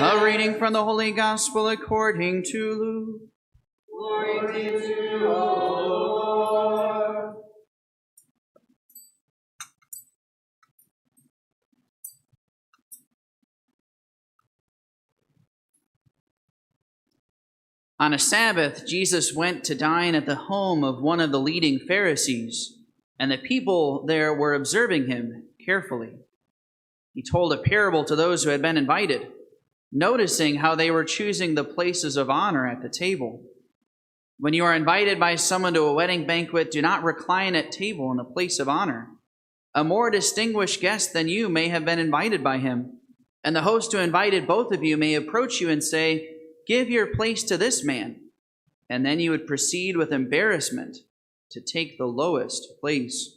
A reading from the Holy Gospel according to Luke. Glory to you, O Lord. On a Sabbath, Jesus went to dine at the home of one of the leading Pharisees, and the people there were observing him carefully. He told a parable to those who had been invited, noticing how they were choosing the places of honor at the table. When you are invited by someone to a wedding banquet, do not recline at table in the place of honor. A more distinguished guest than you may have been invited by him, and the host who invited both of you may approach you and say, "Give your place to this man," and then you would proceed with embarrassment to take the lowest place.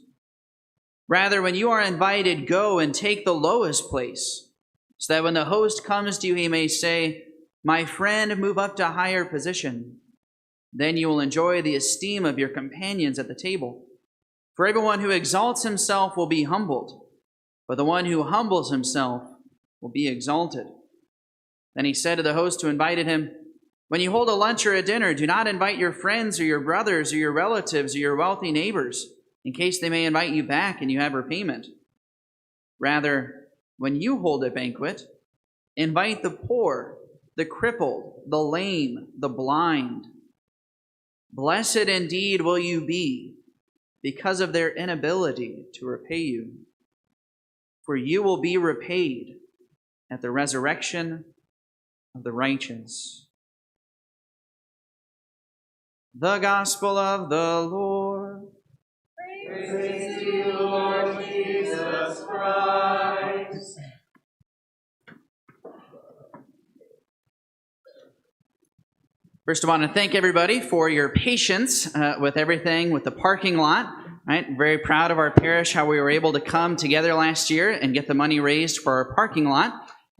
Rather, when you are invited, go and take the lowest place, so that when the host comes to you, he may say, "My friend, move up to a higher position." Then you will enjoy the esteem of your companions at the table. For everyone who exalts himself will be humbled, but the one who humbles himself will be exalted. Then he said to the host who invited him, "When you hold a lunch or a dinner, do not invite your friends or your brothers or your relatives or your wealthy neighbors, in case they may invite you back and you have repayment. Rather, when you hold a banquet, invite the poor, the crippled, the lame, the blind. Blessed indeed will you be because of their inability to repay you, for you will be repaid at the resurrection of the righteous." The Gospel of the Lord. Praise to you, Lord Jesus Christ. First, I want to thank everybody for your patience with everything with the parking lot. Right? Very proud of our parish, how we were able to come together last year and get the money raised for our parking lot.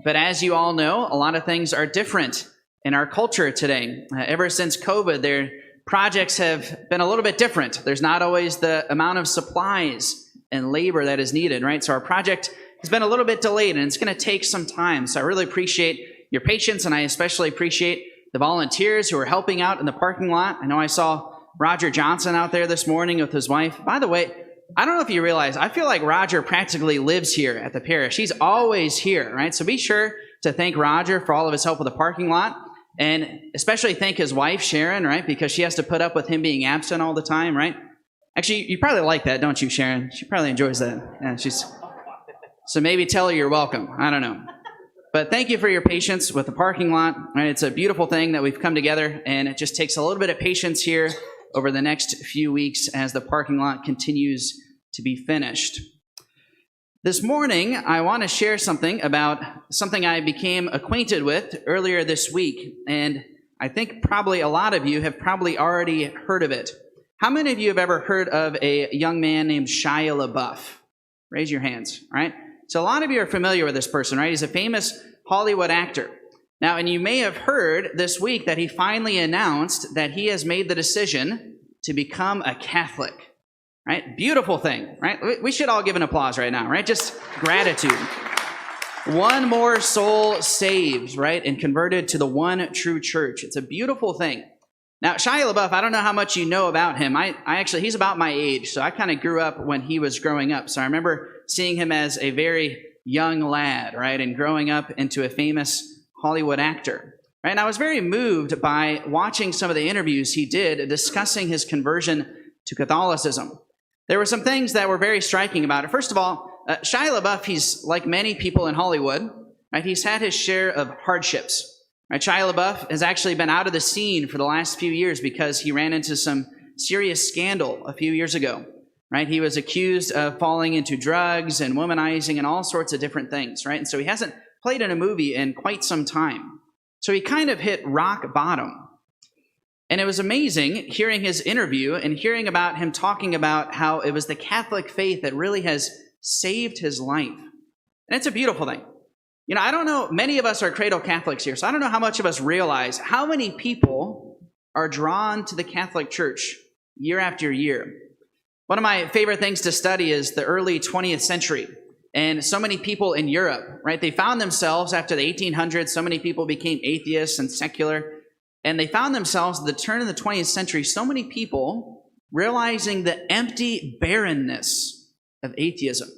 But as you all know, a lot of things are different in our culture today. Ever since COVID, their projects have been a little bit different. There's not always the amount of supplies and labor that is needed, right? So our project has been a little bit delayed, and it's going to take some time. So I really appreciate your patience, and I especially appreciate the volunteers who are helping out in the parking lot. I know I saw Roger Johnson out there this morning with his wife. By the way, I don't know if you realize, I feel like Roger practically lives here at the parish. He's always here, right? So be sure to thank Roger for all of his help with the parking lot, and especially thank his wife, Sharon, right? Because she has to put up with him being absent all the time, right? Actually, you probably like that, don't you, Sharon? She probably enjoys that. Yeah, so maybe tell her you're welcome. I don't know. But thank you for your patience with the parking lot. Right? It's a beautiful thing that we've come together, and it just takes a little bit of patience here over the next few weeks as the parking lot continues to be finished. This morning, I want to share something about something I became acquainted with earlier this week, and I think probably a lot of you have probably already heard of it. How many of you have ever heard of a young man named Shia LaBeouf? Raise your hands, all right? So a lot of you are familiar with this person, right? He's a famous Hollywood actor. Now, and you may have heard this week that he finally announced that he has made the decision to become a Catholic, right? Beautiful thing, right? We should all give an applause right now, right? Just gratitude. One more soul saved, right? And converted to the one true church. It's a beautiful thing. Now, Shia LaBeouf, I don't know how much you know about him. I actually, he's about my age, so I kind of grew up when he was growing up. So I remember seeing him as a very young lad, right? And growing up into a famous Hollywood actor, right? And I was very moved by watching some of the interviews he did discussing his conversion to Catholicism. There were some things that were very striking about it. First of all, Shia LaBeouf, he's like many people in Hollywood, right? He's had his share of hardships. Right? Shia LaBeouf has actually been out of the scene for the last few years because he ran into some serious scandal a few years ago. Right? He was accused of falling into drugs and womanizing and all sorts of different things, right? And so he hasn't played in a movie in quite some time. So he kind of hit rock bottom. And it was amazing hearing his interview and hearing about him talking about how it was the Catholic faith that really has saved his life. And it's a beautiful thing. You know, I don't know, many of us are cradle Catholics here, so I don't know how much of us realize how many people are drawn to the Catholic Church year after year. One of my favorite things to study is the early 20th century. And so many people in Europe, right? They found themselves after the 1800s, so many people became atheists and secular. And they found themselves at the turn of the 20th century, so many people realizing the empty barrenness of atheism,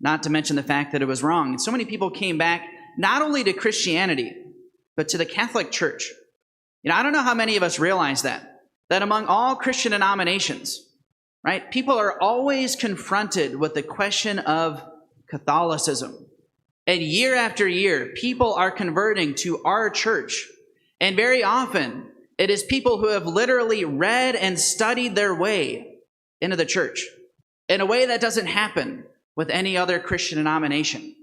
not to mention the fact that it was wrong. And so many people came back not only to Christianity, but to the Catholic Church. I don't know how many of us realize that among all Christian denominations, right, people are always confronted with the question of Catholicism. And year after year, people are converting to our church. And very often, it is people who have literally read and studied their way into the church in a way that doesn't happen with any other Christian denomination.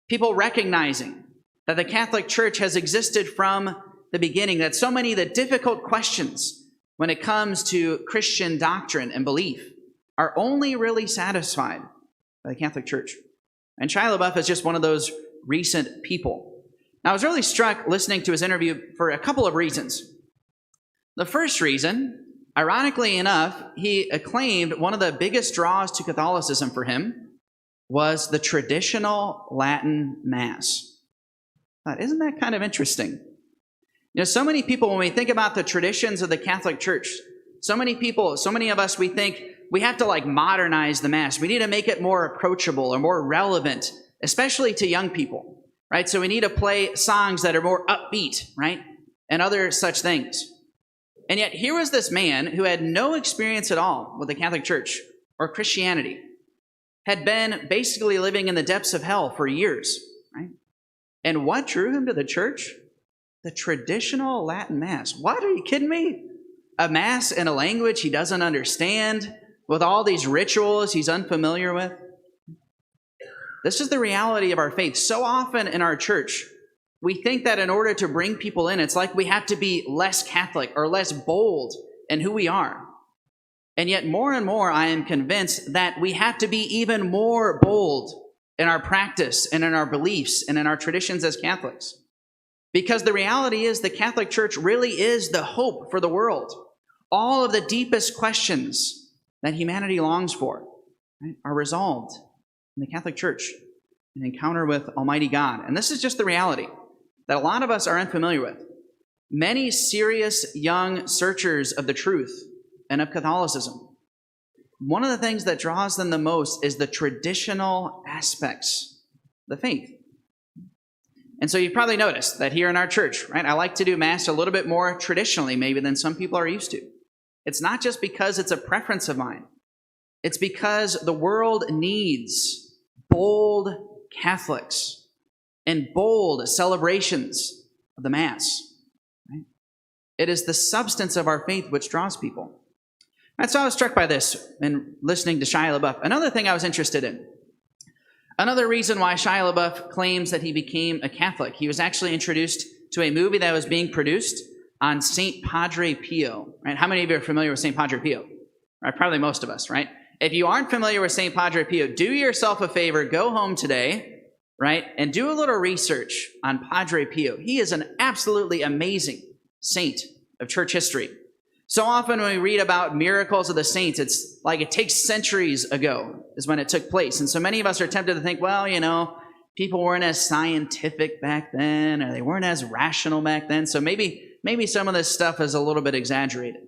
People recognizing that the Catholic Church has existed from the beginning, that so many of the difficult questions when it comes to Christian doctrine and belief are only really satisfied by the Catholic Church. And Shia LaBeouf is just one of those recent people. Now, I was really struck listening to his interview for a couple of reasons. The first reason, ironically enough, he acclaimed one of the biggest draws to Catholicism for him was the traditional Latin Mass. Isn't that kind of interesting? So many people, when we think about the traditions of the Catholic Church, so many of us, we think we have to modernize the Mass. We need to make it more approachable or more relevant, especially to young people, right? So we need to play songs that are more upbeat, right? And other such things. And yet here was this man who had no experience at all with the Catholic Church or Christianity, had been basically living in the depths of hell for years, right? And what drew him to the church? The traditional Latin Mass. What? Are you kidding me? A Mass in a language he doesn't understand, with all these rituals he's unfamiliar with. This is the reality of our faith. So often in our church, we think that in order to bring people in, it's like we have to be less Catholic or less bold in who we are. And yet more and more, I am convinced that we have to be even more bold in our practice and in our beliefs and in our traditions as Catholics. Because the reality is the Catholic Church really is the hope for the world. All of the deepest questions that humanity longs for, right, are resolved in the Catholic Church, an encounter with Almighty God. And this is just the reality that a lot of us are unfamiliar with. Many serious young searchers of the truth and of Catholicism, one of the things that draws them the most is the traditional aspects of the faith. And so you've probably noticed that here in our church, right, I like to do Mass a little bit more traditionally maybe than some people are used to. It's not just because it's a preference of mine. It's because the world needs bold Catholics and bold celebrations of the Mass. Right? It is the substance of our faith which draws people. And so I was struck by this in listening to Shia LaBeouf. Another thing I was interested in. Another reason why Shia LaBeouf claims that he became a Catholic. He was actually introduced to a movie that was being produced on St. Padre Pio. Right? How many of you are familiar with St. Padre Pio? Right? Probably most of us, right? If you aren't familiar with St. Padre Pio, do yourself a favor, go home today, right, and do a little research on Padre Pio. He is an absolutely amazing saint of church history. So often when we read about miracles of the saints, it's like it takes centuries ago is when it took place. And so many of us are tempted to think, well, people weren't as scientific back then, or they weren't as rational back then. So maybe some of this stuff is a little bit exaggerated.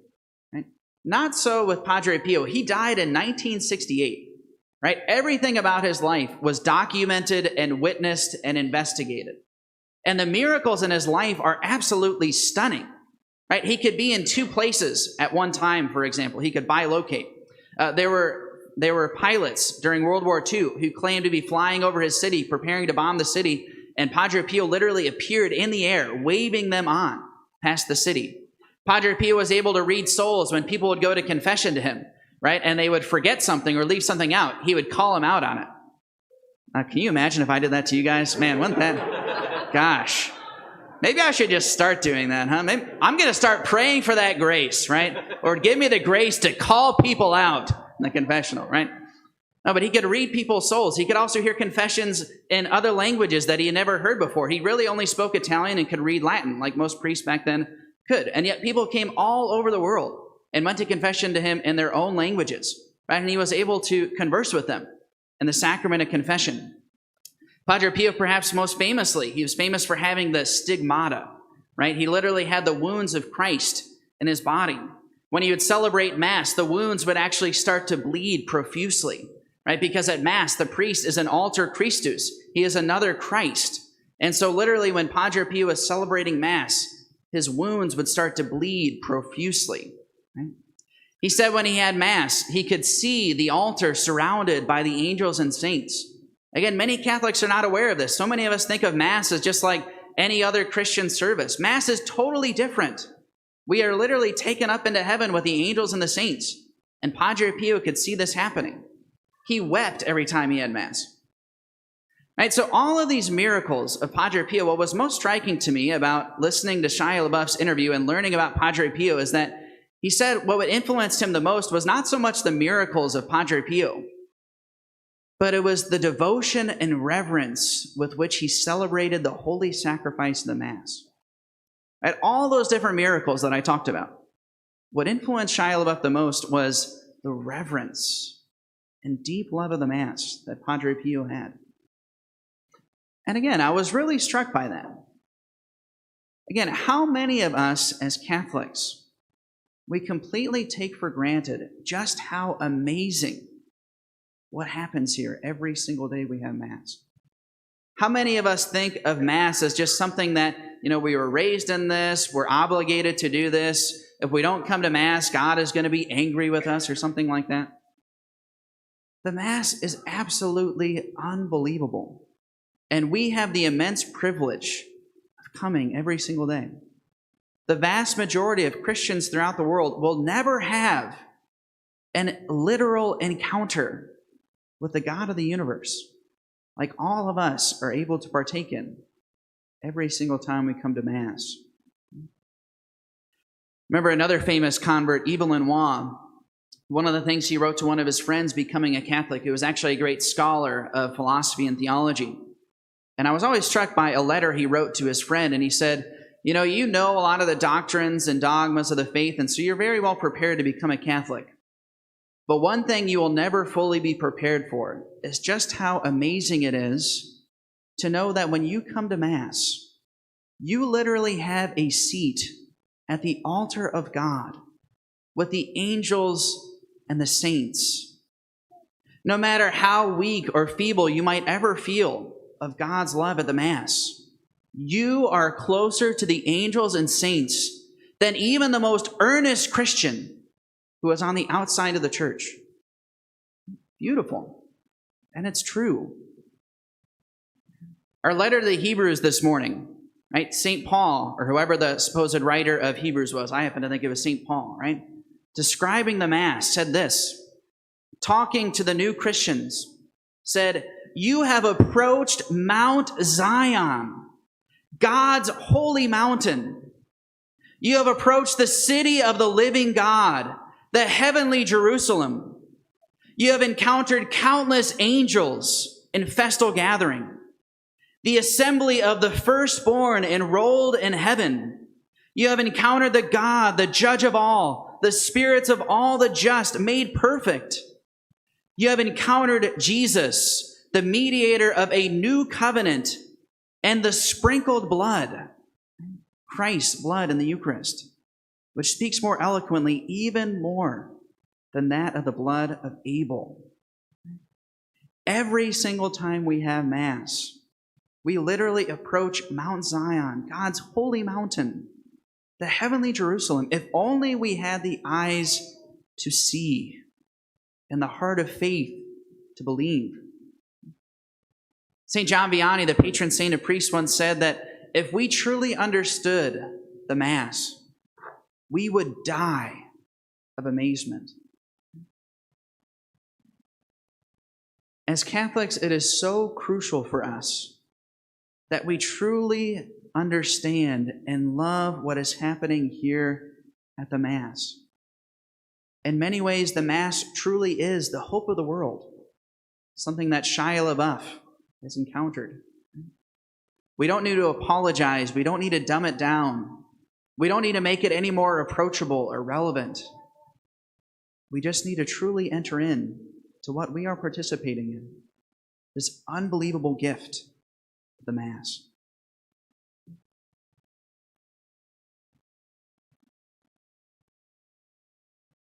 Right? Not so with Padre Pio. He died in 1968. Right? Everything about his life was documented and witnessed and investigated. And the miracles in his life are absolutely stunning. Right? He could be in two places at one time, for example. He could bilocate. There were pilots during World War II who claimed to be flying over his city, preparing to bomb the city, and Padre Pio literally appeared in the air, waving them on past the city. Padre Pio was able to read souls when people would go to confession to him, right? And they would forget something or leave something out. He would call them out on it. Can you imagine if I did that to you guys? Man, wouldn't that... Gosh. Maybe I should just start doing that, huh? Maybe I'm going to start praying for that grace, right? Or give me the grace to call people out in the confessional, right? No, but he could read people's souls. He could also hear confessions in other languages that he had never heard before. He really only spoke Italian and could read Latin, like most priests back then could. And yet people came all over the world and went to confession to him in their own languages, right? And he was able to converse with them in the sacrament of confession Padre Pio, perhaps most famously, he was famous for having the stigmata, right? He literally had the wounds of Christ in his body. When he would celebrate Mass, the wounds would actually start to bleed profusely, right? Because at Mass, the priest is an alter Christus. He is another Christ. And so literally when Padre Pio was celebrating Mass, his wounds would start to bleed profusely, right? He said when he had Mass, he could see the altar surrounded by the angels and saints. Again, many Catholics are not aware of this. So many of us think of Mass as just like any other Christian service. Mass is totally different. We are literally taken up into heaven with the angels and the saints. And Padre Pio could see this happening. He wept every time he had Mass. Right, so all of these miracles of Padre Pio, what was most striking to me about listening to Shia LaBeouf's interview and learning about Padre Pio is that he said what influenced him the most was not so much the miracles of Padre Pio, but it was the devotion and reverence with which he celebrated the holy sacrifice of the Mass. Right, all those different miracles that I talked about, what influenced Shia LaBeouf the most was the reverence and deep love of the Mass that Padre Pio had. And again, I was really struck by that. Again, how many of us as Catholics, we completely take for granted just how amazing what happens here every single day we have Mass? How many of us think of Mass as just something that, we were raised in this, we're obligated to do this. If we don't come to Mass, God is going to be angry with us or something like that? The Mass is absolutely unbelievable. And we have the immense privilege of coming every single day. The vast majority of Christians throughout the world will never have an literal encounter with the God of the universe, like all of us are able to partake in every single time we come to Mass. Remember another famous convert, Yves Lenoir. One of the things he wrote to one of his friends becoming a Catholic, who was actually a great scholar of philosophy and theology. And I was always struck by a letter he wrote to his friend, and he said, you know a lot of the doctrines and dogmas of the faith, and so you're very well prepared to become a Catholic. But one thing you will never fully be prepared for is just how amazing it is to know that when you come to Mass, you literally have a seat at the altar of God with the angels and the saints. No matter how weak or feeble you might ever feel of God's love at the Mass, you are closer to the angels and saints than even the most earnest Christian who is on the outside of the church. Beautiful. And it's true. Our letter to the Hebrews this morning, right? St. Paul, or whoever the supposed writer of Hebrews was, I happen to think it was St. Paul, right? Describing the Mass, said this, talking to the new Christians, said, you have approached Mount Zion, God's holy mountain. You have approached the city of the living God, the heavenly Jerusalem. You have encountered countless angels in festal gathering, the assembly of the firstborn enrolled in heaven. You have encountered the God, the judge of all, the spirits of all the just made perfect. You have encountered Jesus, the mediator of a new covenant, and the sprinkled blood, Christ's blood in the Eucharist, which speaks more eloquently, even more than that of the blood of Abel. Every single time we have Mass, we literally approach Mount Zion, God's holy mountain, the heavenly Jerusalem. If only we had the eyes to see and the heart of faith to believe. St. John Vianney, the patron saint of priests, once said that if we truly understood the Mass, we would die of amazement. As Catholics, it is so crucial for us that we truly understand and love what is happening here at the Mass. In many ways, the Mass truly is the hope of the world, something that Shia LaBeouf has encountered. We don't need to apologize. We don't need to dumb it down. We don't need to make it any more approachable or relevant. We just need to truly enter in to what we are participating in, this unbelievable gift the Mass.